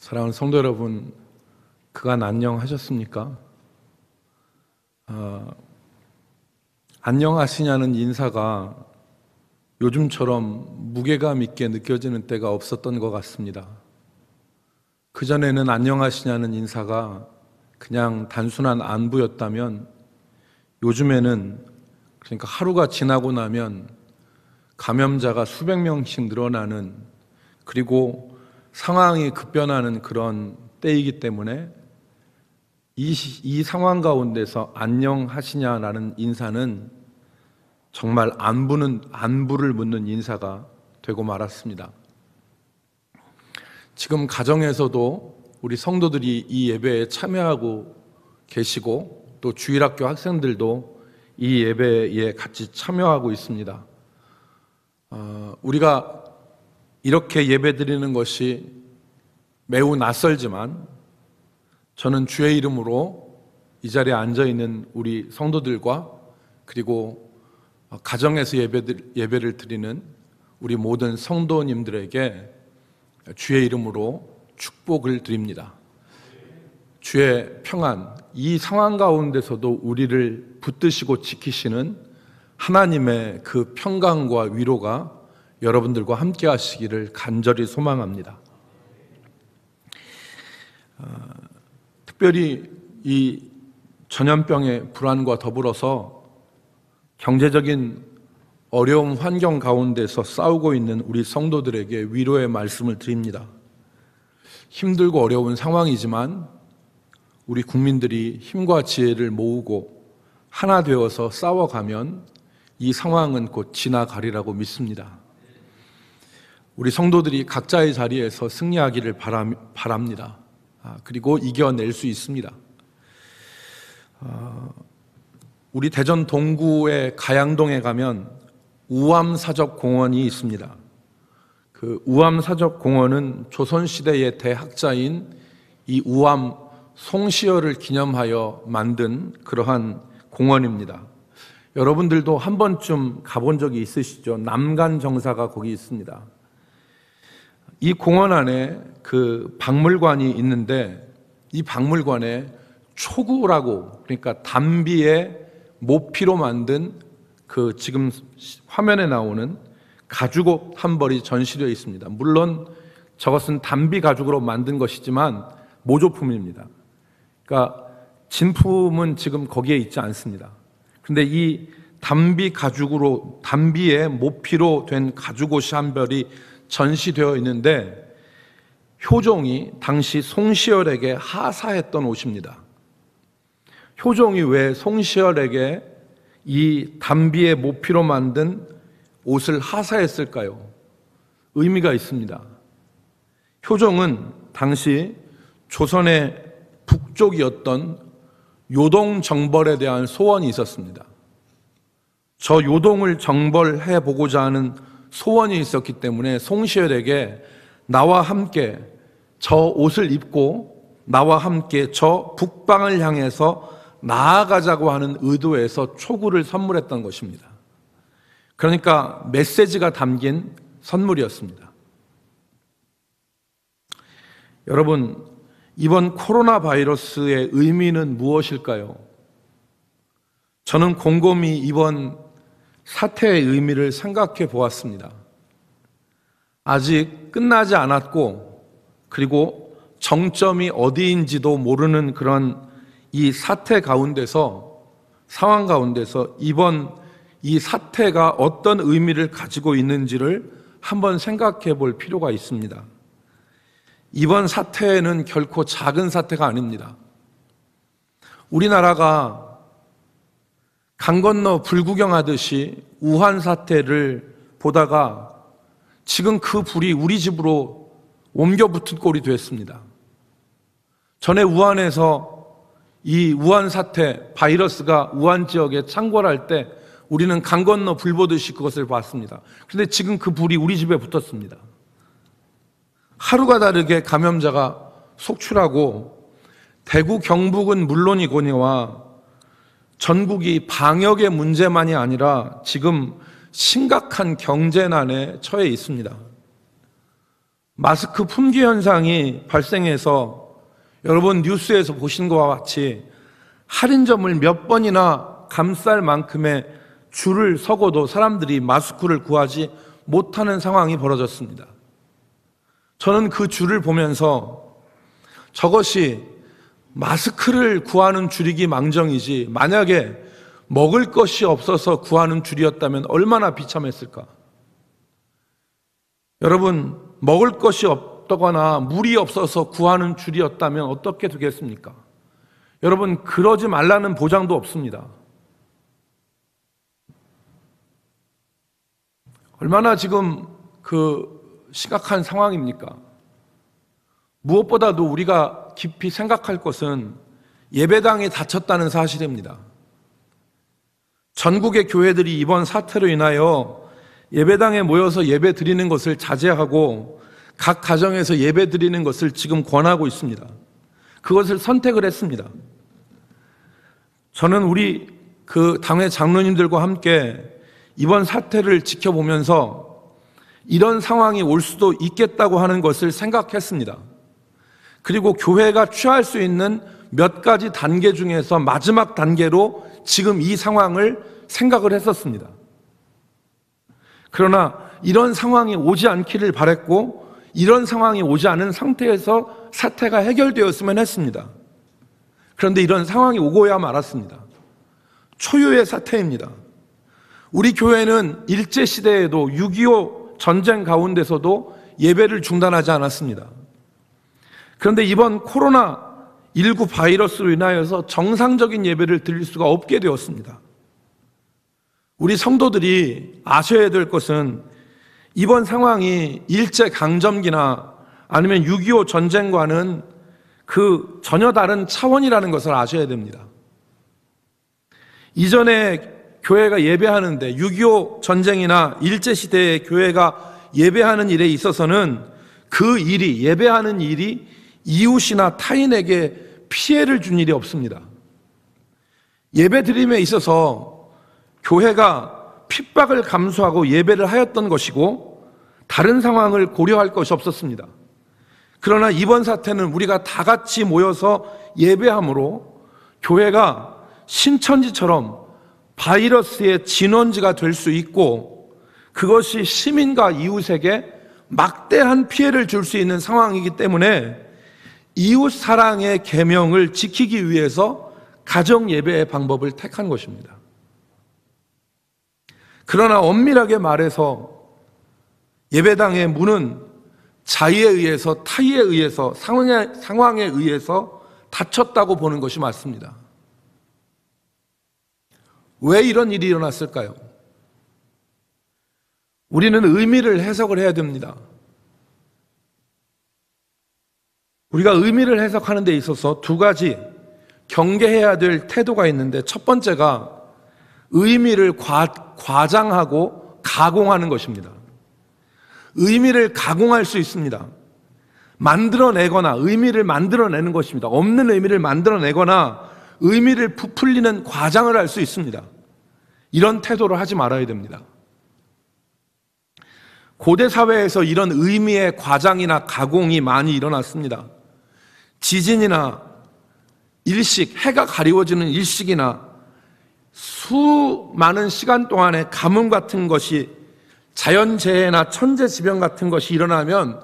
사랑하는 성도 여러분, 그간 안녕하셨습니까? 안녕하시냐는 인사가 요즘처럼 무게감 있게 느껴지는 때가 없었던 것 같습니다. 그전에는 안녕하시냐는 인사가 그냥 단순한 안부였다면 요즘에는, 그러니까 하루가 지나고 나면 감염자가 수백 명씩 늘어나는, 그리고 상황이 급변하는 그런 때이기 때문에 이 상황 가운데서 안녕하시냐라는 인사는 정말 안부를 묻는 인사가 되고 말았습니다. 지금 가정에서도 우리 성도들이 이 예배에 참여하고 계시고, 또 주일학교 학생들도 이 예배에 같이 참여하고 있습니다. 우리가 이렇게 예배드리는 것이 매우 낯설지만, 저는 주의 이름으로 이 자리에 앉아있는 우리 성도들과, 그리고 가정에서 예배를 드리는 우리 모든 성도님들에게 주의 이름으로 축복을 드립니다. 주의 평안, 이 상황 가운데서도 우리를 붙드시고 지키시는 하나님의 그 평강과 위로가 여러분들과 함께 하시기를 간절히 소망합니다. 특별히 이 전염병의 불안과 더불어서 경제적인 어려운 환경 가운데서 싸우고 있는 우리 성도들에게 위로의 말씀을 드립니다. 힘들고 어려운 상황이지만 우리 국민들이 힘과 지혜를 모으고 하나 되어서 싸워가면 이 상황은 곧 지나가리라고 믿습니다. 우리 성도들이 각자의 자리에서 승리하기를 바랍니다. 그리고 이겨낼 수 있습니다. 우리 대전 동구의 가양동에 가면 우암사적공원이 있습니다. 그 우암사적공원은 조선시대의 대학자인 이 우암 송시열을 기념하여 만든 그러한 공원입니다. 여러분들도 한 번쯤 가본 적이 있으시죠? 남간정사가 거기 있습니다. 이 공원 안에 그 박물관이 있는데, 이 박물관에 초구라고, 그러니까 담비의 모피로 만든 그 지금 화면에 나오는 가죽옷 한 벌이 전시되어 있습니다. 물론 저것은 담비 가죽으로 만든 것이지만 모조품입니다. 그러니까 진품은 지금 거기에 있지 않습니다. 그런데 이 담비 가죽으로, 담비의 모피로 된 가죽옷이 한 벌이 전시되어 있는데, 효종이 당시 송시열에게 하사했던 옷입니다. 효종이 왜 송시열에게 이 담비의 모피로 만든 옷을 하사했을까요? 의미가 있습니다. 효종은 당시 조선의 북쪽이었던 요동 정벌에 대한 소원이 있었습니다. 저 요동을 정벌해 보고자 하는 소원이 있었기 때문에 송시열에게 나와 함께 저 옷을 입고 나와 함께 저 북방을 향해서 나아가자고 하는 의도에서 초구를 선물했던 것입니다. 그러니까 메시지가 담긴 선물이었습니다. 여러분, 이번 코로나 바이러스의 의미는 무엇일까요? 저는 곰곰이 이번 사태의 의미를 생각해 보았습니다. 아직 끝나지 않았고, 그리고 정점이 어디인지도 모르는 그런 이 사태 가운데서, 상황 가운데서 이번 이 사태가 어떤 의미를 가지고 있는지를 한번 생각해 볼 필요가 있습니다. 이번 사태는 결코 작은 사태가 아닙니다. 우리나라가 강 건너 불구경하듯이 우한 사태를 보다가 지금 그 불이 우리 집으로 옮겨 붙은 꼴이 됐습니다. 전에 우한에서 이 우한 사태, 바이러스가 우한 지역에 창궐할 때 우리는 강 건너 불 보듯이 그것을 봤습니다. 그런데 지금 그 불이 우리 집에 붙었습니다. 하루가 다르게 감염자가 속출하고, 대구 경북은 물론이거니와 전국이 방역의 문제만이 아니라 지금 심각한 경제난에 처해 있습니다. 마스크 품귀 현상이 발생해서 여러분 뉴스에서 보신 것과 같이 할인점을 몇 번이나 감쌀 만큼의 줄을 서고도 사람들이 마스크를 구하지 못하는 상황이 벌어졌습니다. 저는 그 줄을 보면서 저것이 마스크를 구하는 줄이기 망정이지 만약에 먹을 것이 없어서 구하는 줄이었다면 얼마나 비참했을까. 여러분, 먹을 것이 없거나 물이 없어서 구하는 줄이었다면 어떻게 되겠습니까? 여러분, 그러지 말라는 보장도 없습니다. 얼마나 지금 심각한 상황입니까? 무엇보다도 우리가 깊이 생각할 것은 예배당이 닫혔다는 사실입니다. 전국의 교회들이 이번 사태로 인하여 예배당에 모여서 예배 드리는 것을 자제하고 각 가정에서 예배 드리는 것을 지금 권하고 있습니다. 그것을 선택을 했습니다. 저는 우리 당회 장로님들과 함께 이번 사태를 지켜보면서 이런 상황이 올 수도 있겠다고 하는 것을 생각했습니다. 그리고 교회가 취할 수 있는 몇 가지 단계 중에서 마지막 단계로 지금 이 상황을 생각을 했었습니다. 그러나 이런 상황이 오지 않기를 바랬고 이런 상황이 오지 않은 상태에서 사태가 해결되었으면 했습니다. 그런데 이런 상황이 오고야 말았습니다. 초유의 사태입니다. 우리 교회는 일제시대에도 6.25 전쟁 가운데서도 예배를 중단하지 않았습니다. 그런데 이번 코로나19 바이러스로 인하여서 정상적인 예배를 드릴 수가 없게 되었습니다. 우리 성도들이 아셔야 될 것은 이번 상황이 일제강점기나 아니면 6.25 전쟁과는 전혀 다른 차원이라는 것을 아셔야 됩니다. 이전에 교회가 예배하는데 6.25 전쟁이나 일제시대에 교회가 예배하는 일에 있어서는 그 일이, 예배하는 일이 이웃이나 타인에게 피해를 준 일이 없습니다. 예배 드림에 있어서 교회가 핍박을 감수하고 예배를 하였던 것이고 다른 상황을 고려할 것이 없었습니다. 그러나 이번 사태는 우리가 다 같이 모여서 예배함으로 교회가 신천지처럼 바이러스의 진원지가 될 수 있고 그것이 시민과 이웃에게 막대한 피해를 줄 수 있는 상황이기 때문에 이웃 사랑의 계명을 지키기 위해서 가정 예배의 방법을 택한 것입니다. 그러나 엄밀하게 말해서 예배당의 문은 자의에 의해서, 타의에 의해서, 상황에 의해서 닫혔다고 보는 것이 맞습니다. 왜 이런 일이 일어났을까요? 우리는 의미를 해석을 해야 됩니다. 우리가 의미를 해석하는 데 있어서 두 가지 경계해야 될 태도가 있는데 첫 번째가 의미를 과장하고 가공하는 것입니다. 의미를 가공할 수 있습니다. 만들어내거나 의미를 만들어내는 것입니다. 없는 의미를 만들어내거나 의미를 부풀리는 과장을 할 수 있습니다. 이런 태도를 하지 말아야 됩니다. 고대 사회에서 이런 의미의 과장이나 가공이 많이 일어났습니다. 지진이나 일식, 해가 가리워지는 일식이나 수많은 시간 동안에 가뭄 같은 것이 자연재해나 천재지변 같은 것이 일어나면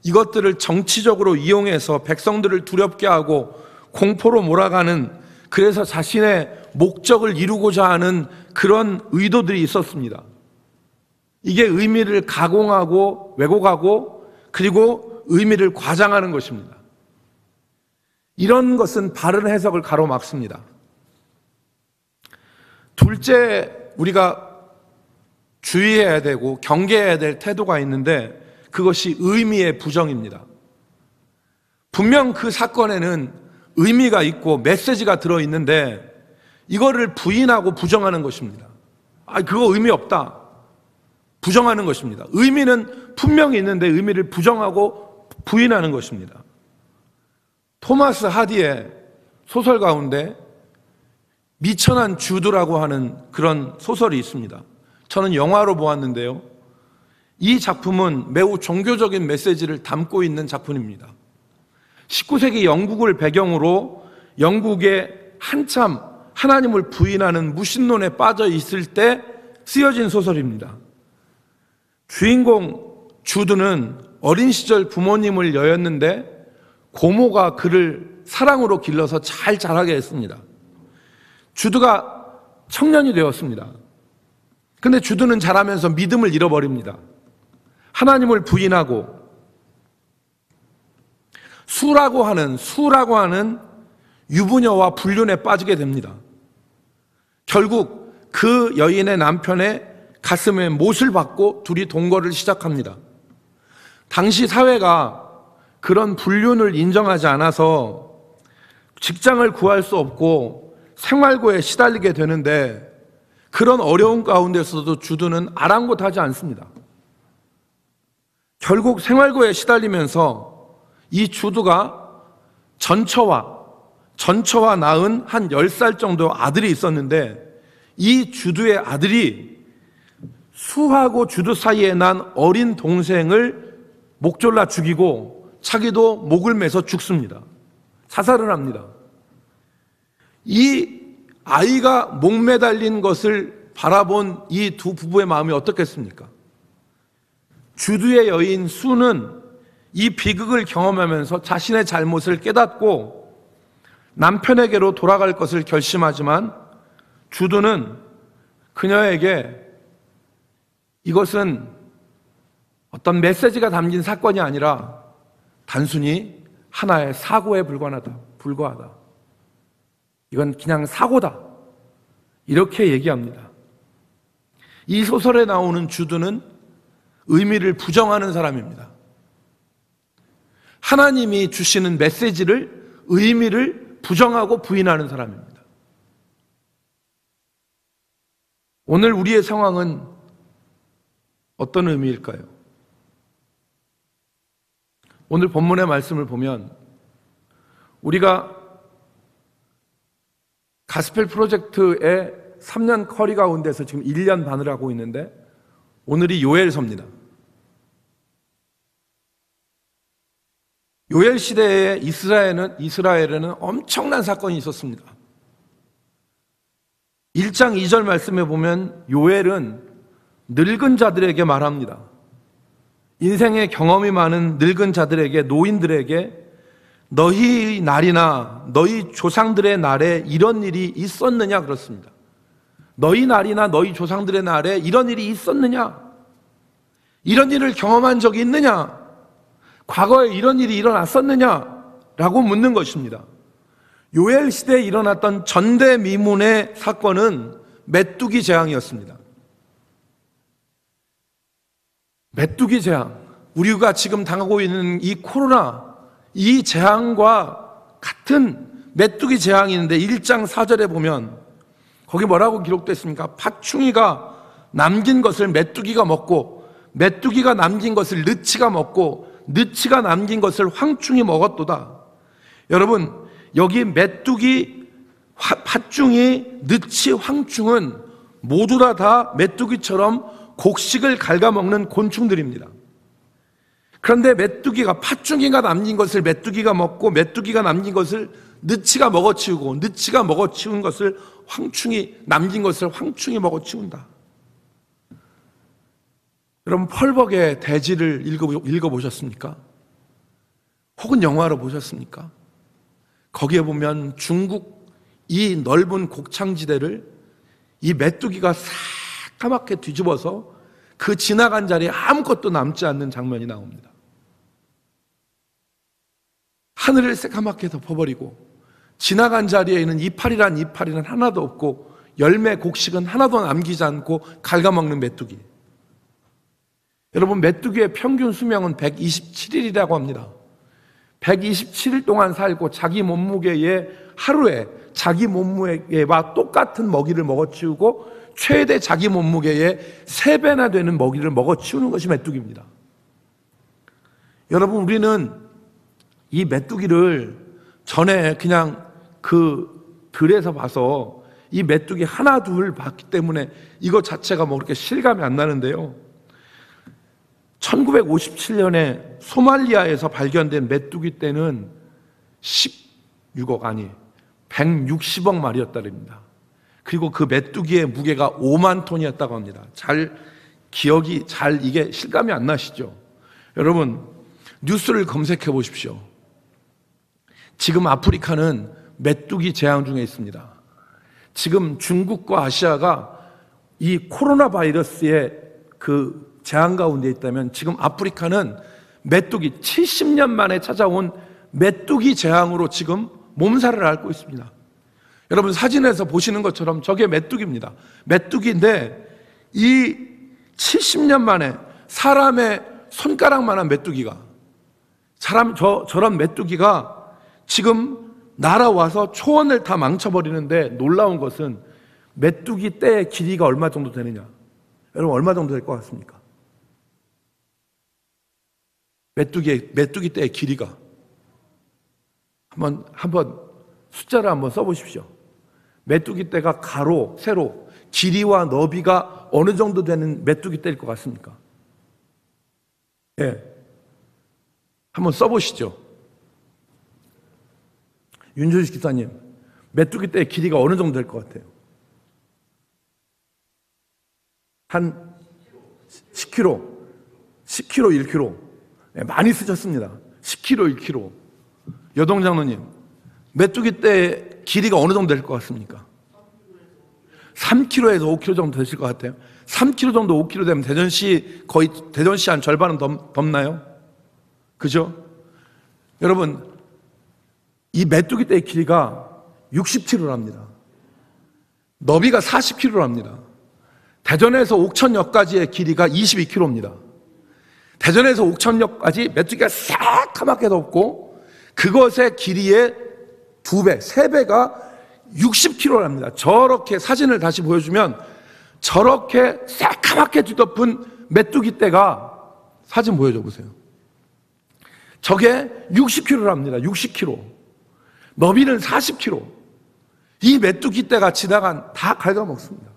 이것들을 정치적으로 이용해서 백성들을 두렵게 하고 공포로 몰아가는, 그래서 자신의 목적을 이루고자 하는 그런 의도들이 있었습니다. 이게 의미를 가공하고 왜곡하고 그리고 의미를 과장하는 것입니다. 이런 것은 바른 해석을 가로막습니다. 둘째, 우리가 주의해야 되고 경계해야 될 태도가 있는데 그것이 의미의 부정입니다. 분명 그 사건에는 의미가 있고 메시지가 들어있는데 이거를 부인하고 부정하는 것입니다. 그거 의미 없다, 부정하는 것입니다. 의미는 분명히 있는데 의미를 부정하고 부인하는 것입니다. 토마스 하디의 소설 가운데 미천한 주드라고 하는 그런 소설이 있습니다. 저는 영화로 보았는데요, 이 작품은 매우 종교적인 메시지를 담고 있는 작품입니다. 19세기 영국을 배경으로 영국에 한참 하나님을 부인하는 무신론에 빠져 있을 때 쓰여진 소설입니다. 주인공 주드는 어린 시절 부모님을 여였는데 고모가 그를 사랑으로 길러서 잘 자라게 했습니다. 주드가 청년이 되었습니다. 근데 주드는 자라면서 믿음을 잃어버립니다. 하나님을 부인하고 수라고 하는 유부녀와 불륜에 빠지게 됩니다. 결국 그 여인의 남편의 가슴에 못을 박고 둘이 동거를 시작합니다. 당시 사회가 그런 불륜을 인정하지 않아서 직장을 구할 수 없고 생활고에 시달리게 되는데, 그런 어려운 가운데서도 주드는 아랑곳하지 않습니다. 결국 생활고에 시달리면서 이 주드가 전처와 낳은 한 10살 정도 아들이 있었는데, 이 주드의 아들이 수하고 주드 사이에 난 어린 동생을 목졸라 죽이고 자기도 목을 매서 죽습니다. 자살을 합니다. 이 아이가 목 매달린 것을 바라본 이 두 부부의 마음이 어떻겠습니까? 주드의 여인 수는 이 비극을 경험하면서 자신의 잘못을 깨닫고 남편에게로 돌아갈 것을 결심하지만, 주드는 그녀에게 이것은 어떤 메시지가 담긴 사건이 아니라 단순히 하나의 사고에 불과하다. 이건 그냥 사고다. 이렇게 얘기합니다. 이 소설에 나오는 주드는 의미를 부정하는 사람입니다. 하나님이 주시는 메시지를, 의미를 부정하고 부인하는 사람입니다. 오늘 우리의 상황은 어떤 의미일까요? 오늘 본문의 말씀을 보면 우리가 가스펠 프로젝트의 3년 커리 가운데서 지금 1년 반을 하고 있는데, 오늘이 요엘서입니다. 요엘 시대에 이스라엘에는 엄청난 사건이 있었습니다. 1장 2절 말씀에 보면 요엘은 늙은 자들에게 말합니다. 인생의 경험이 많은 늙은 자들에게, 노인들에게 너희 날이나 너희 조상들의 날에 이런 일이 있었느냐 그렇습니다. 너희 날이나 너희 조상들의 날에 이런 일이 있었느냐? 이런 일을 경험한 적이 있느냐? 과거에 이런 일이 일어났었느냐? 라고 묻는 것입니다. 요엘 시대에 일어났던 전대미문의 사건은 메뚜기 재앙이었습니다. 메뚜기 재앙, 우리가 지금 당하고 있는 이 코로나, 이 재앙과 같은 메뚜기 재앙이 있는데 1장 4절에 보면 거기 뭐라고 기록됐습니까? 팥충이가 남긴 것을 메뚜기가 먹고, 메뚜기가 남긴 것을 느치가 먹고, 느치가 남긴 것을 황충이 먹었도다. 여러분, 여기 메뚜기, 팥충이, 느치, 황충은 모두 다 메뚜기처럼 곡식을 갉아먹는 곤충들입니다. 그런데 메뚜기가, 팥충이가 남긴 것을 메뚜기가 먹고, 메뚜기가 남긴 것을 느치가 먹어치우고, 느치가 먹어치운 것을 남긴 것을 황충이 먹어치운다. 여러분, 펄벅의 대지를 읽어보셨습니까? 혹은 영화로 보셨습니까? 거기에 보면 중국 이 넓은 곡창지대를 이 메뚜기가 새까맣게 뒤집어서 그 지나간 자리에 아무것도 남지 않는 장면이 나옵니다. 하늘을 새까맣게 덮어버리고 지나간 자리에 있는 이파리란 이파리는 하나도 없고 열매 곡식은 하나도 남기지 않고 갉아먹는 메뚜기. 여러분, 메뚜기의 평균 수명은 127일이라고 합니다. 127일 동안 살고 자기 몸무게의 하루에 자기 몸무게와 똑같은 먹이를 먹어치우고 최대 자기 몸무게의 3배나 되는 먹이를 먹어치우는 것이 메뚜기입니다. 여러분, 우리는 이 메뚜기를 전에 그냥 그 들에서 봐서 이 메뚜기 하나 둘 봤기 때문에 이것 자체가 뭐 그렇게 실감이 안 나는데요. 1957년에 소말리아에서 발견된 메뚜기 떼는 16억 아니 160억 마리였다랍니다. 그리고 그 메뚜기의 무게가 5만 톤이었다고 합니다. 이게 실감이 안 나시죠? 여러분, 뉴스를 검색해 보십시오. 지금 아프리카는 메뚜기 재앙 중에 있습니다. 지금 중국과 아시아가 이 코로나 바이러스의 그 재앙 가운데 있다면 지금 아프리카는 메뚜기 70년 만에 찾아온 메뚜기 재앙으로 지금 몸살을 앓고 있습니다. 여러분, 사진에서 보시는 것처럼 저게 메뚜기입니다. 메뚜기인데 이 70년 만에 사람의 손가락만한 메뚜기가 저런 메뚜기가 지금 날아와서 초원을 다 망쳐버리는데, 놀라운 것은 메뚜기 떼의 길이가 얼마 정도 되느냐? 여러분, 얼마 정도 될 것 같습니까? 메뚜기 떼의 길이가 한번 숫자를 한번 써보십시오. 메뚜기 떼가 가로, 세로, 길이와 너비가 어느 정도 되는 메뚜기 떼일 것 같습니까? 예, 한번 써보시죠. 윤조식 기사님, 메뚜기 떼의 길이가 어느 정도 될 것 같아요? 한 10kg, 1kg. 네, 많이 쓰셨습니다. 10kg, 1kg. 여동 장로님, 메뚜기 떼의 길이가 어느 정도 될 것 같습니까? 3kg에서 5kg 정도 되실 것 같아요. 3kg 정도, 5kg 되면 대전시 한 절반은 덮나요? 그죠? 여러분, 이 메뚜기 떼의 길이가 60kg랍니다. 너비가 40kg랍니다. 대전에서 옥천역까지의 길이가 22km입니다. 대전에서 옥천역까지 메뚜기가 새까맣게 덮고 그것의 길이의 2배, 3배가 60km랍니다. 저렇게 사진을 다시 보여주면 저렇게 새까맣게 뒤덮은 메뚜기 떼가, 사진 보여줘 보세요. 저게 60kg랍니다. 60kg. 너비는 40kg. 이 메뚜기 떼가 지나간 다 갉아먹습니다.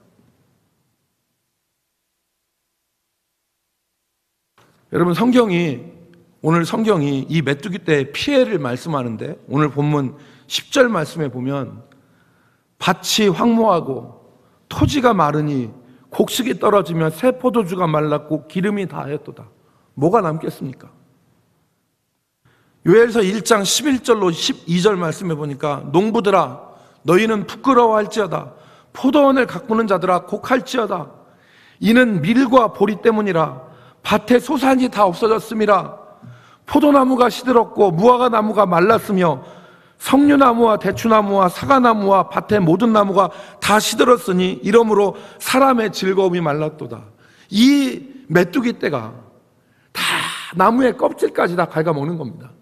여러분, 오늘 성경이 이 메뚜기 떼의 피해를 말씀하는데, 오늘 본문 10절 말씀에 보면 밭이 황무하고 토지가 마르니 곡식이 떨어지며 새 포도주가 말랐고 기름이 다하였도다. 뭐가 남겠습니까? 요엘서 1장 11절로 12절 말씀해 보니까, 농부들아 너희는 부끄러워할지어다. 포도원을 가꾸는 자들아 곡할지어다. 이는 밀과 보리 때문이라. 밭에 소산이 다 없어졌음이라. 포도나무가 시들었고 무화과 나무가 말랐으며 석류나무와 대추나무와 사과나무와 밭의 모든 나무가 다 시들었으니 이러므로 사람의 즐거움이 말랐도다. 이 메뚜기 떼가 다 나무의 껍질까지 다 갉아먹는 겁니다.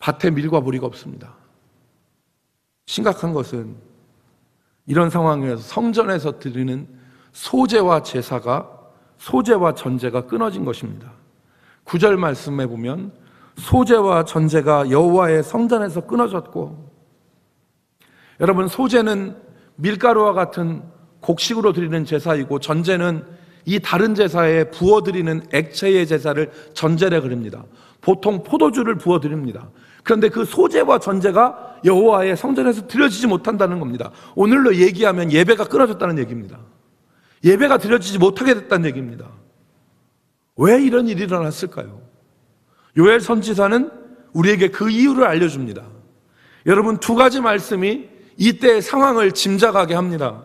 밭에 밀과 보리가 없습니다. 심각한 것은 이런 상황에서 성전에서 드리는 소제와 전제가 끊어진 것입니다. 9절 말씀에 보면 소제와 전제가 여호와의 성전에서 끊어졌고, 여러분, 소제는 밀가루와 같은 곡식으로 드리는 제사이고, 전제는 이 다른 제사에 부어드리는 액체의 제사를 전제라 그럽니다. 보통 포도주를 부어드립니다. 그런데 그 소제와 전제가 여호와의 성전에서 드려지지 못한다는 겁니다. 오늘로 얘기하면 예배가 끊어졌다는 얘기입니다. 예배가 드려지지 못하게 됐다는 얘기입니다. 왜 이런 일이 일어났을까요? 요엘 선지자는 우리에게 그 이유를 알려줍니다. 여러분, 두 가지 말씀이 이때의 상황을 짐작하게 합니다.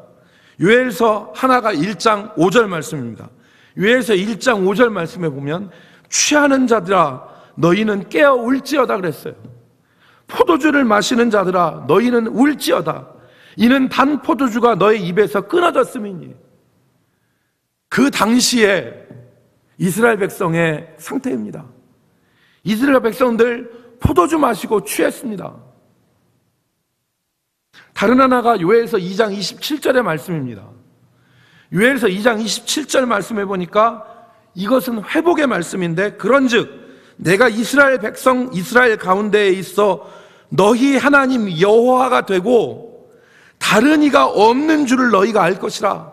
요엘서 하나가 1장 5절 말씀입니다. 요엘서 1장 5절 말씀에 보면 취하는 자들아 너희는 깨어 울지어다 그랬어요. 포도주를 마시는 자들아 너희는 울지어다. 이는 단 포도주가 너희 입에서 끊어졌음이니. 그 당시에 이스라엘 백성의 상태입니다. 이스라엘 백성들 포도주 마시고 취했습니다. 다른 하나가 요엘서 2장 27절의 말씀입니다. 요엘서 2장 27절 말씀해 보니까 이것은 회복의 말씀인데, 그런즉 내가 이스라엘 백성 이스라엘 가운데에 있어 너희 하나님 여호와가 되고 다른 이가 없는 줄을 너희가 알 것이라.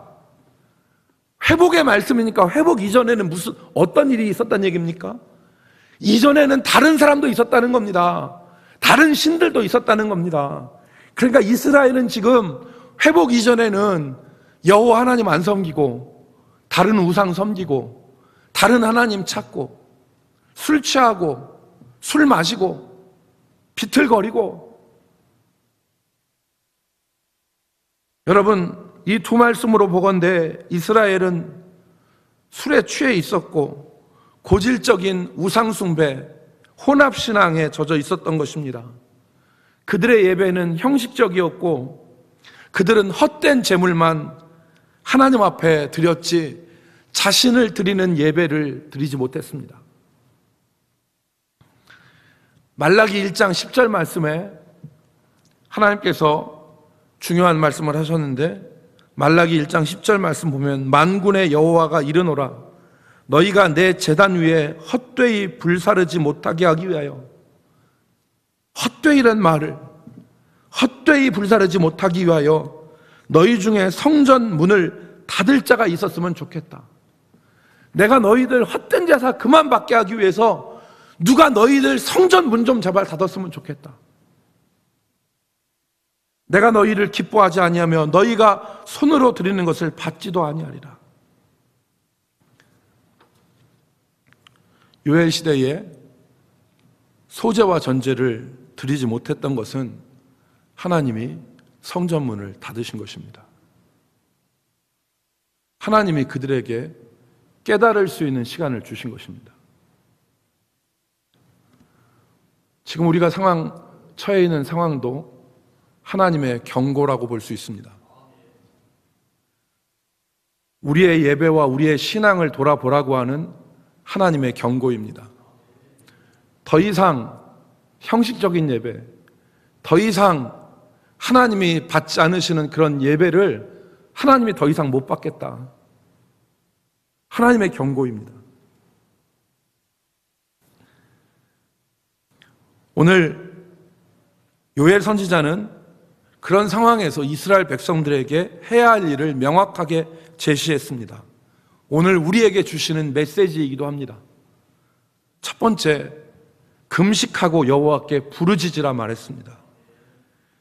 회복의 말씀이니까 회복 이전에는 어떤 일이 있었다는 얘기입니까? 이전에는 다른 사람도 있었다는 겁니다. 다른 신들도 있었다는 겁니다. 그러니까 이스라엘은 지금 회복 이전에는 여호와 하나님 안 섬기고 다른 우상 섬기고 다른 하나님 찾고 술 취하고 술 마시고 비틀거리고. 여러분, 이 두 말씀으로 보건대 이스라엘은 술에 취해 있었고 고질적인 우상숭배, 혼합신앙에 젖어 있었던 것입니다. 그들의 예배는 형식적이었고 그들은 헛된 제물만 하나님 앞에 드렸지 자신을 드리는 예배를 드리지 못했습니다. 말라기 1장 10절 말씀에 하나님께서 중요한 말씀을 하셨는데, 말라기 1장 10절 말씀 보면 만군의 여호와가 이르노라 너희가 내 제단 위에 헛되이 불사르지 못하게 하기 위하여. 헛되이란 말을 헛되이 불사르지 못하기 위하여 너희 중에 성전 문을 닫을 자가 있었으면 좋겠다. 내가 너희들 헛된 제사 그만 받게 하기 위해서 누가 너희들 성전 문 좀 제발 닫았으면 좋겠다. 내가 너희를 기뻐하지 아니하며 너희가 손으로 드리는 것을 받지도 아니하리라. 요엘 시대에 소제와 전제를 드리지 못했던 것은 하나님이 성전문을 닫으신 것입니다. 하나님이 그들에게 깨달을 수 있는 시간을 주신 것입니다. 지금 우리가 처해 있는 상황도 하나님의 경고라고 볼 수 있습니다. 우리의 예배와 우리의 신앙을 돌아보라고 하는 하나님의 경고입니다. 더 이상 형식적인 예배, 더 이상 하나님이 받지 않으시는 그런 예배를 하나님이 더 이상 못 받겠다. 하나님의 경고입니다. 오늘 요엘 선지자는 그런 상황에서 이스라엘 백성들에게 해야 할 일을 명확하게 제시했습니다. 오늘 우리에게 주시는 메시지이기도 합니다. 첫 번째, 금식하고 여호와께 부르짖으라 말했습니다.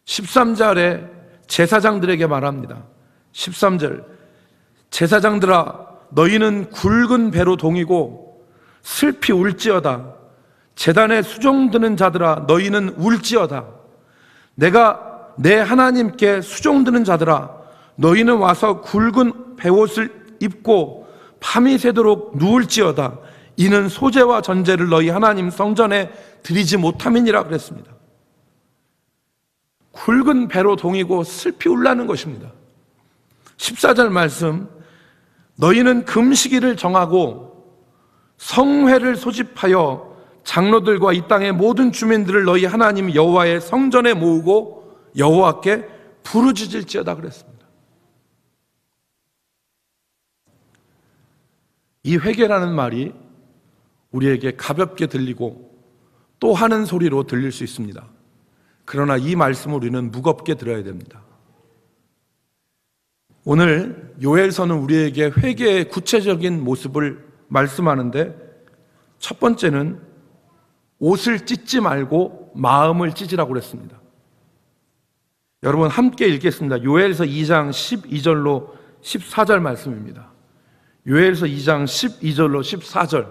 13절에 제사장들에게 말합니다. 13절, 제사장들아 너희는 굵은 배로 동이고 슬피 울지어다. 제단에 수종드는 자들아 너희는 울지어다. 내가 내 하나님께 수종드는 자들아 너희는 와서 굵은 베옷을 입고 밤이 새도록 누울지어다. 이는 소제와 전제를 너희 하나님 성전에 드리지 못함이니라 그랬습니다. 굵은 배로 동이고 슬피 울라는 것입니다. 14절 말씀, 너희는 금식일을 정하고 성회를 소집하여 장로들과 이 땅의 모든 주민들을 너희 하나님 여호와의 성전에 모으고 여호와께 부르짖을지어다 그랬습니다. 이 회개라는 말이 우리에게 가볍게 들리고 또 하는 소리로 들릴 수 있습니다. 그러나 이 말씀을 우리는 무겁게 들어야 됩니다. 오늘 요엘서는 우리에게 회개의 구체적인 모습을 말씀하는데, 첫 번째는 옷을 찢지 말고 마음을 찢으라고 그랬습니다. 여러분 함께 읽겠습니다. 요엘서 2장 12절로 14절 말씀입니다. 요엘서 2장 12절로 14절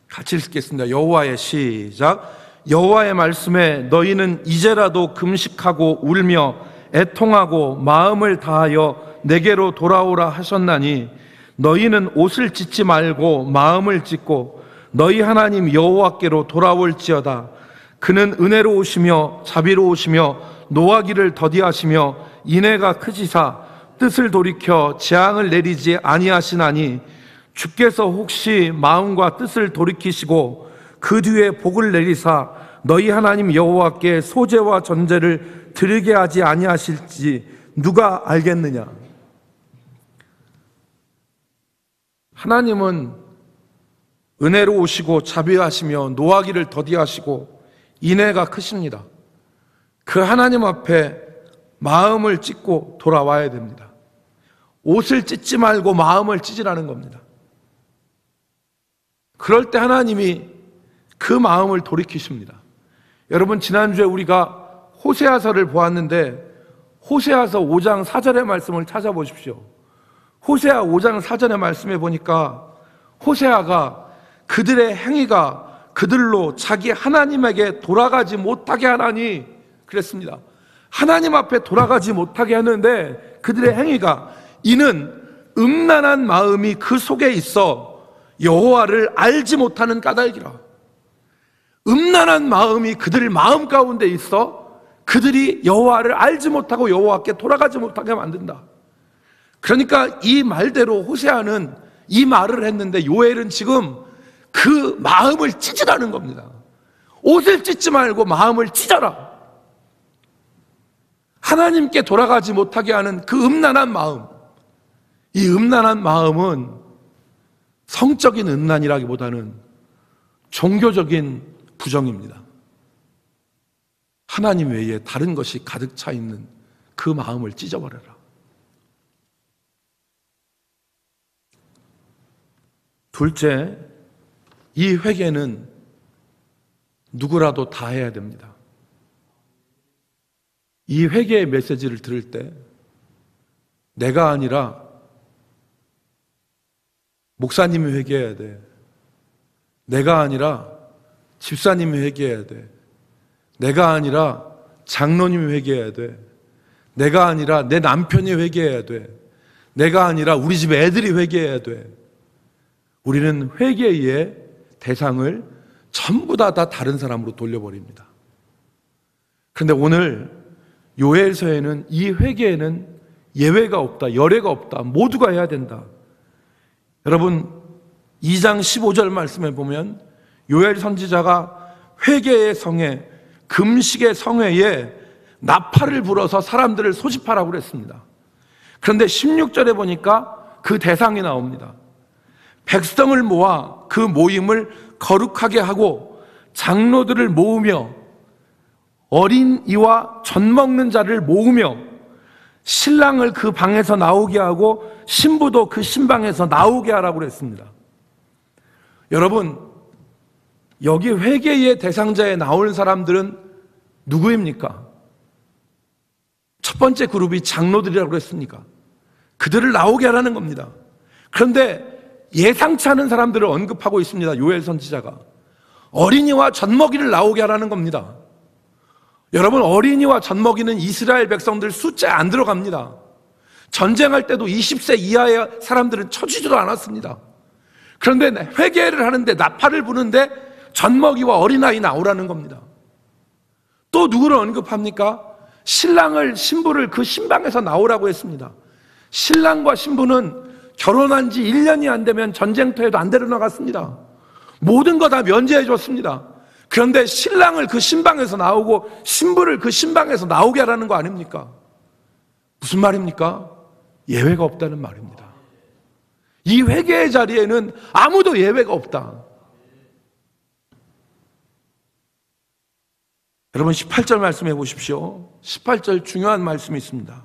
같이 읽겠습니다. 여호와의 시작. 여호와의 말씀에 너희는 이제라도 금식하고 울며 애통하고 마음을 다하여 내게로 돌아오라 하셨나니 너희는 옷을 찢지 말고 마음을 찢고 너희 하나님 여호와께로 돌아올지어다. 그는 은혜로우시며 자비로우시며 노하기를 더디하시며 인애가 크시사 뜻을 돌이켜 재앙을 내리지 아니하시나니 주께서 혹시 마음과 뜻을 돌이키시고 그 뒤에 복을 내리사 너희 하나님 여호와께 소제와 전제를 드리게 하지 아니하실지 누가 알겠느냐. 하나님은 은혜로우시고 자비하시며 노하기를 더디하시고 인애가 크십니다. 그 하나님 앞에 마음을 찢고 돌아와야 됩니다. 옷을 찢지 말고 마음을 찢으라는 겁니다. 그럴 때 하나님이 그 마음을 돌이키십니다. 여러분, 지난주에 우리가 호세아서를 보았는데 호세아서 5장 4절의 말씀을 찾아보십시오. 호세아 5장 4절의 말씀에 보니까 호세아가 그들의 행위가 그들로 자기 하나님에게 돌아가지 못하게 하나니 그랬습니다. 하나님 앞에 돌아가지 못하게 하는데 그들의 행위가 이는 음란한 마음이 그 속에 있어 여호와를 알지 못하는 까닭이라. 음란한 마음이 그들 마음 가운데 있어 그들이 여호와를 알지 못하고 여호와께 돌아가지 못하게 만든다. 그러니까 이 말대로 호세아는 이 말을 했는데 요엘은 지금 그 마음을 찢으라는 겁니다. 옷을 찢지 말고 마음을 찢어라. 하나님께 돌아가지 못하게 하는 그 음란한 마음, 이 음란한 마음은 성적인 음란이라기보다는 종교적인 부정입니다. 하나님 외에 다른 것이 가득 차 있는 그 마음을 찢어버려라. 둘째, 이 회개는 누구라도 다 해야 됩니다. 이 회개의 메시지를 들을 때 내가 아니라 목사님이 회개해야 돼. 내가 아니라 집사님이 회개해야 돼. 내가 아니라 장로님이 회개해야 돼. 내가 아니라 내 남편이 회개해야 돼. 내가 아니라 우리 집 애들이 회개해야 돼. 우리는 회개의 대상을 전부 다 다른 사람으로 돌려버립니다. 그런데 오늘 요엘서에는 이 회개에는 예외가 없다, 열애가 없다, 모두가 해야 된다. 여러분 2장 15절 말씀에 보면 요엘 선지자가 회개의 성회, 금식의 성회에 나팔을 불어서 사람들을 소집하라고 그랬습니다. 그런데 16절에 보니까 그 대상이 나옵니다. 백성을 모아 그 모임을 거룩하게 하고 장로들을 모으며 어린 이와 젖 먹는 자를 모으며 신랑을 그 방에서 나오게 하고 신부도 그 신방에서 나오게 하라고 그랬습니다. 여러분, 여기 회개의 대상자에 나오는 사람들은 누구입니까? 첫 번째 그룹이 장로들이라고 그랬습니까? 그들을 나오게 하라는 겁니다. 그런데 예상치 않은 사람들을 언급하고 있습니다. 요엘 선지자가 어린이와 젖먹이를 나오게 하라는 겁니다. 여러분, 어린이와 젖먹이는 이스라엘 백성들 숫자에 안 들어갑니다. 전쟁할 때도 20세 이하의 사람들은 쳐주지도 않았습니다. 그런데 회개를 하는데 나팔을 부는데 젖먹이와 어린아이 나오라는 겁니다. 또 누구를 언급합니까? 신부를 그 신방에서 나오라고 했습니다. 신랑과 신부는 결혼한 지 1년이 안 되면 전쟁터에도 안 데려나갔습니다. 모든 거 다 면제해 줬습니다. 그런데 신랑을 그 신방에서 나오고 신부를 그 신방에서 나오게 하라는 거 아닙니까? 무슨 말입니까? 예외가 없다는 말입니다. 이 회개의 자리에는 아무도 예외가 없다. 여러분 18절 말씀해 보십시오. 18절 중요한 말씀이 있습니다.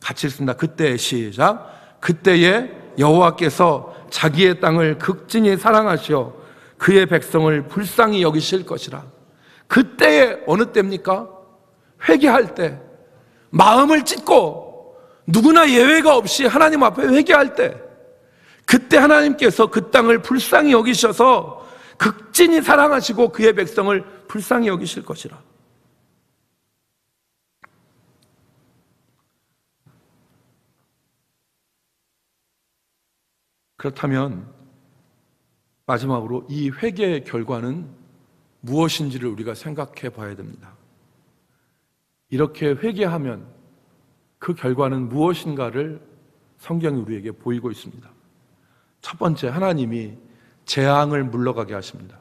같이 읽습니다. 그때 시작. 그때에 여호와께서 자기의 땅을 극진히 사랑하시어 그의 백성을 불쌍히 여기실 것이라. 그때에 어느 때입니까? 회개할 때, 마음을 찢고 누구나 예외가 없이 하나님 앞에 회개할 때, 그때 하나님께서 그 땅을 불쌍히 여기셔서 극진히 사랑하시고 그의 백성을 불쌍히 여기실 것이라. 그렇다면 마지막으로 이 회개의 결과는 무엇인지를 우리가 생각해 봐야 됩니다. 이렇게 회개하면 그 결과는 무엇인가를 성경이 우리에게 보이고 있습니다. 첫 번째, 하나님이 재앙을 물러가게 하십니다.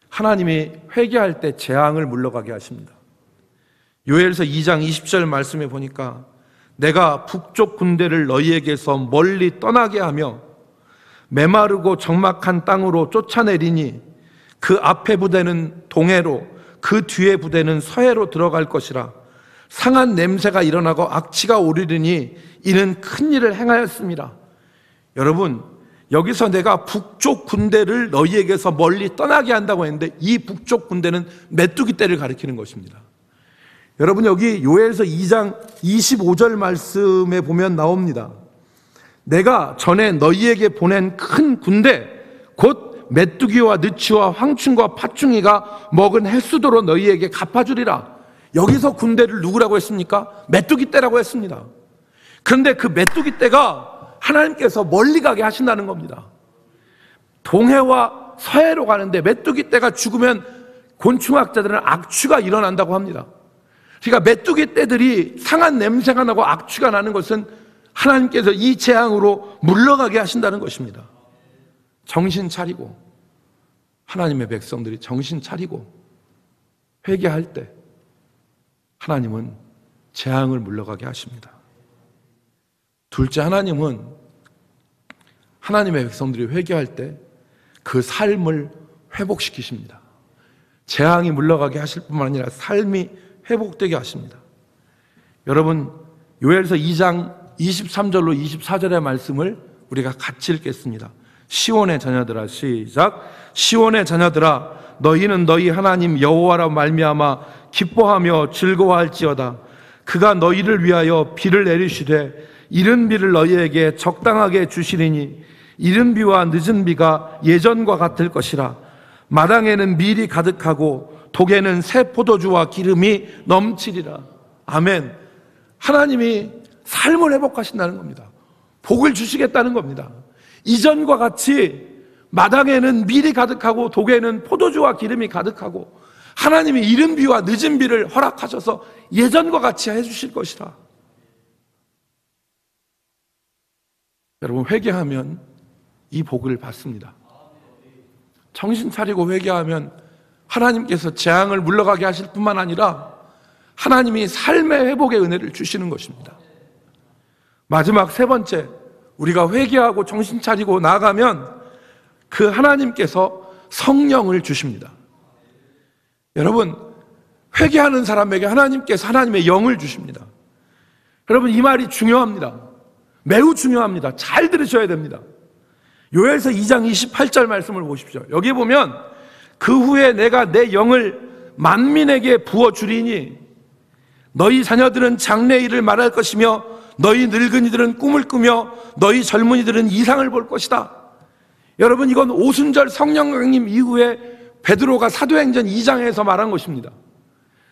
하나님이 회개할 때 재앙을 물러가게 하십니다. 요엘서 2장 20절 말씀에 보니까 내가 북쪽 군대를 너희에게서 멀리 떠나게 하며 메마르고 적막한 땅으로 쫓아내리니 그 앞에 부대는 동해로 그 뒤에 부대는 서해로 들어갈 것이라. 상한 냄새가 일어나고 악취가 오르리니 이는 큰 일을 행하였습니다. 여러분, 여기서 내가 북쪽 군대를 너희에게서 멀리 떠나게 한다고 했는데 이 북쪽 군대는 메뚜기 떼를 가리키는 것입니다. 여러분, 여기 요엘서 2장 25절 말씀에 보면 나옵니다. 내가 전에 너희에게 보낸 큰 군대 곧 메뚜기와 느치와 황충과 팥충이가 먹은 횟수도로 너희에게 갚아주리라. 여기서 군대를 누구라고 했습니까? 메뚜기 떼라고 했습니다. 그런데 그 메뚜기 떼가 하나님께서 멀리 가게 하신다는 겁니다. 동해와 서해로 가는데 메뚜기 떼가 죽으면 곤충학자들은 악취가 일어난다고 합니다. 그러니까 메뚜기 떼들이 상한 냄새가 나고 악취가 나는 것은 하나님께서 이 재앙으로 물러가게 하신다는 것입니다. 정신 차리고, 하나님의 백성들이 정신 차리고 회개할 때 하나님은 재앙을 물러가게 하십니다. 둘째, 하나님은 하나님의 백성들이 회개할 때 그 삶을 회복시키십니다. 재앙이 물러가게 하실 뿐만 아니라 삶이 회복되게 하십니다. 여러분, 요엘서 2장 23절로 24절의 말씀을 우리가 같이 읽겠습니다. 시온의 자녀들아, 시작. 시온의 자녀들아, 너희는 너희 하나님 여호와라 말미암아 기뻐하며 즐거워할지어다. 그가 너희를 위하여 비를 내리시되 이른 비를 너희에게 적당하게 주시리니 이른 비와 늦은 비가 예전과 같을 것이라. 마당에는 밀이 가득하고 독에는 새 포도주와 기름이 넘치리라. 아멘. 하나님이 삶을 회복하신다는 겁니다. 복을 주시겠다는 겁니다. 이전과 같이 마당에는 밀이 가득하고 독에는 포도주와 기름이 가득하고 하나님이 이른 비와 늦은 비를 허락하셔서 예전과 같이 해주실 것이라. 여러분, 회개하면 이 복을 받습니다. 정신 차리고 회개하면 하나님께서 재앙을 물러가게 하실 뿐만 아니라 하나님이 삶의 회복의 은혜를 주시는 것입니다. 마지막 세 번째, 우리가 회개하고 정신 차리고 나아가면 그 하나님께서 성령을 주십니다. 여러분, 회개하는 사람에게 하나님께서 하나님의 영을 주십니다. 여러분, 이 말이 중요합니다. 매우 중요합니다. 잘 들으셔야 됩니다. 요엘서 2장 28절 말씀을 보십시오. 여기 보면 그 후에 내가 내 영을 만민에게 부어주리니 너희 자녀들은 장래일을 말할 것이며 너희 늙은이들은 꿈을 꾸며 너희 젊은이들은 이상을 볼 것이다. 여러분, 이건 오순절 성령 강림 이후에 베드로가 사도행전 2장에서 말한 것입니다.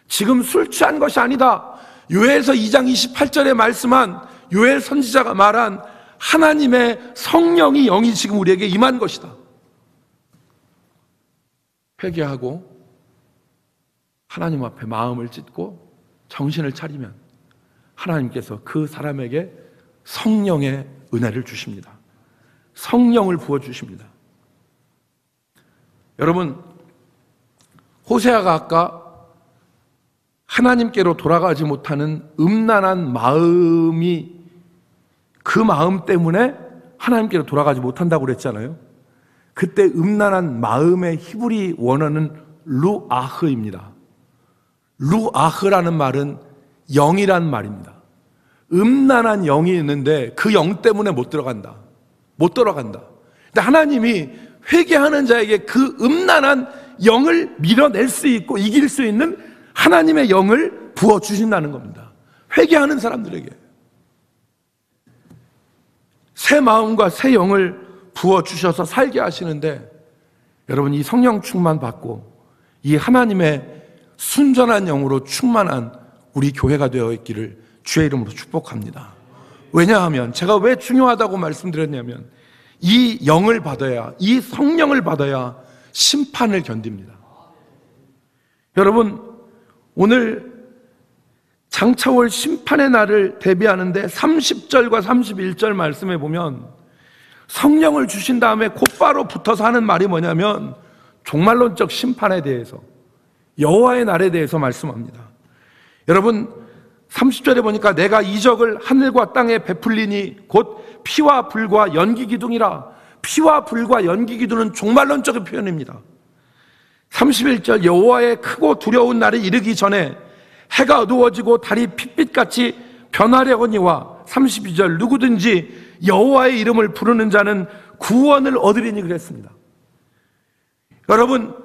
지금 술 취한 것이 아니다. 요엘서 2장 28절에 말씀한 요엘 선지자가 말한 하나님의 성령이 영이 지금 우리에게 임한 것이다. 회개하고 하나님 앞에 마음을 찢고 정신을 차리면 하나님께서 그 사람에게 성령의 은혜를 주십니다. 성령을 부어주십니다. 여러분, 호세아가 아까 하나님께로 돌아가지 못하는 음란한 마음이 그 마음 때문에 하나님께로 돌아가지 못한다고 그랬잖아요. 그때 음란한 마음의 히브리 원어는 루아흐입니다. 루아흐라는 말은 영이란 말입니다. 음란한 영이 있는데 그 영 때문에 못 들어간다. 근데 하나님이 회개하는 자에게 그 음란한 영을 밀어낼 수 있고 이길 수 있는 하나님의 영을 부어주신다는 겁니다. 회개하는 사람들에게 새 마음과 새 영을 부어주셔서 살게 하시는데, 여러분, 이 성령 충만 받고 이 하나님의 순전한 영으로 충만한 우리 교회가 되어 있기를 주의 이름으로 축복합니다. 왜냐하면 제가 왜 중요하다고 말씀드렸냐면 이 영을 받아야, 이 성령을 받아야 심판을 견딥니다. 여러분, 오늘 장차올 심판의 날을 대비하는데 30절과 31절 말씀에 보면 성령을 주신 다음에 곧바로 붙어서 하는 말이 뭐냐면 종말론적 심판에 대해서, 여호와의 날에 대해서 말씀합니다. 여러분, 30절에 보니까 내가 이적을 하늘과 땅에 베풀리니 곧 피와 불과 연기 기둥이라. 피와 불과 연기 기둥은 종말론적인 표현입니다. 31절 여호와의 크고 두려운 날이 이르기 전에 해가 어두워지고 달이 핏빛같이 변하려거니와 32절 누구든지 여호와의 이름을 부르는 자는 구원을 얻으리니 그랬습니다. 여러분,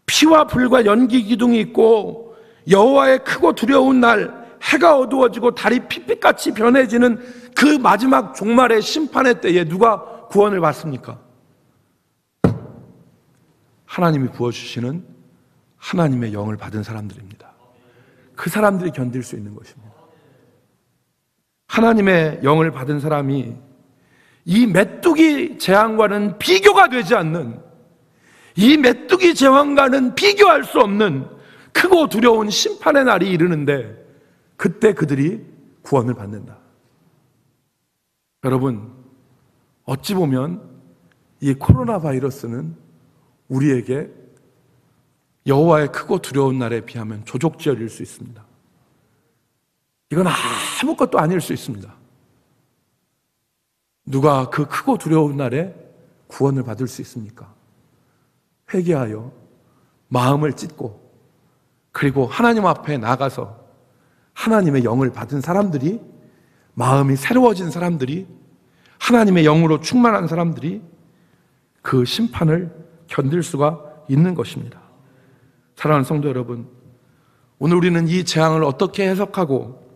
피와 불과 연기 기둥이 있고 여호와의 크고 두려운 날, 해가 어두워지고 달이 핏빛같이 변해지는 그 마지막 종말의 심판의 때에 누가 구원을 받습니까? 하나님이 부어주시는 하나님의 영을 받은 사람들입니다. 그 사람들이 견딜 수 있는 것입니다. 하나님의 영을 받은 사람이 이 메뚜기 재앙과는 비교가 되지 않는, 이 메뚜기 재앙과는 비교할 수 없는 크고 두려운 심판의 날이 이르는데 그때 그들이 구원을 받는다. 여러분, 어찌 보면 이 코로나 바이러스는 우리에게 여호와의 크고 두려운 날에 비하면 조족지혈일 수 있습니다. 이건 아무것도 아닐 수 있습니다. 누가 그 크고 두려운 날에 구원을 받을 수 있습니까? 회개하여 마음을 찢고 그리고 하나님 앞에 나가서 하나님의 영을 받은 사람들이, 마음이 새로워진 사람들이, 하나님의 영으로 충만한 사람들이 그 심판을 견딜 수가 있는 것입니다. 사랑하는 성도 여러분, 오늘 우리는 이 재앙을 어떻게 해석하고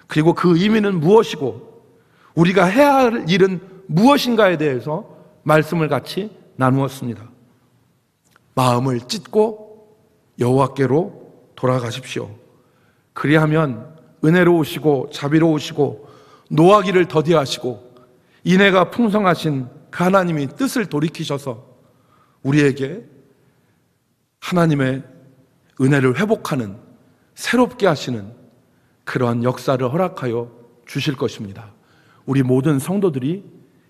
그리고 그 의미는 무엇이고 우리가 해야 할 일은 무엇인가에 대해서 말씀을 같이 나누었습니다. 마음을 찢고 여호와께로 돌아가십시오. 그리하면 은혜로우시고 자비로우시고 노하기를 더디하시고 인애가 풍성하신 그 하나님이 뜻을 돌이키셔서 우리에게 하나님의 은혜를 회복하는, 새롭게 하시는 그러한 역사를 허락하여 주실 것입니다. 우리 모든 성도들이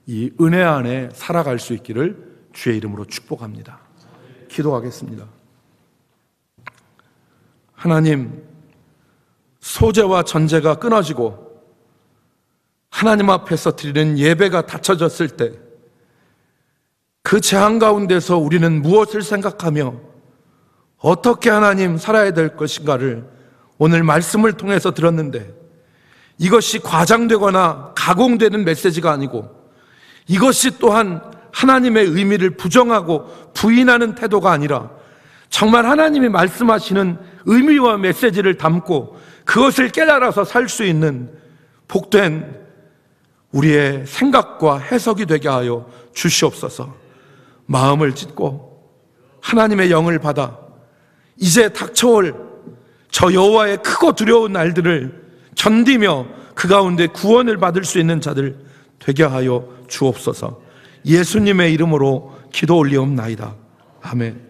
이 은혜 안에 살아갈 수 있기를 주의 이름으로 축복합니다. 기도하겠습니다. 하나님, 소재와 전제가 끊어지고 하나님 앞에서 드리는 예배가 닫혀졌을 때 그 재앙 가운데서 우리는 무엇을 생각하며 어떻게 하나님 살아야 될 것인가를 오늘 말씀을 통해서 들었는데, 이것이 과장되거나 가공되는 메시지가 아니고 이것이 또한 하나님의 의미를 부정하고 부인하는 태도가 아니라 정말 하나님이 말씀하시는 의미와 메시지를 담고 그것을 깨달아서 살 수 있는 복된 우리의 생각과 해석이 되게 하여 주시옵소서. 마음을 찢고 하나님의 영을 받아 이제 닥쳐올 저 여호와의 크고 두려운 날들을 견디며 그 가운데 구원을 받을 수 있는 자들 되게 하여 주옵소서. 예수님의 이름으로 기도 올리옵나이다. 아멘.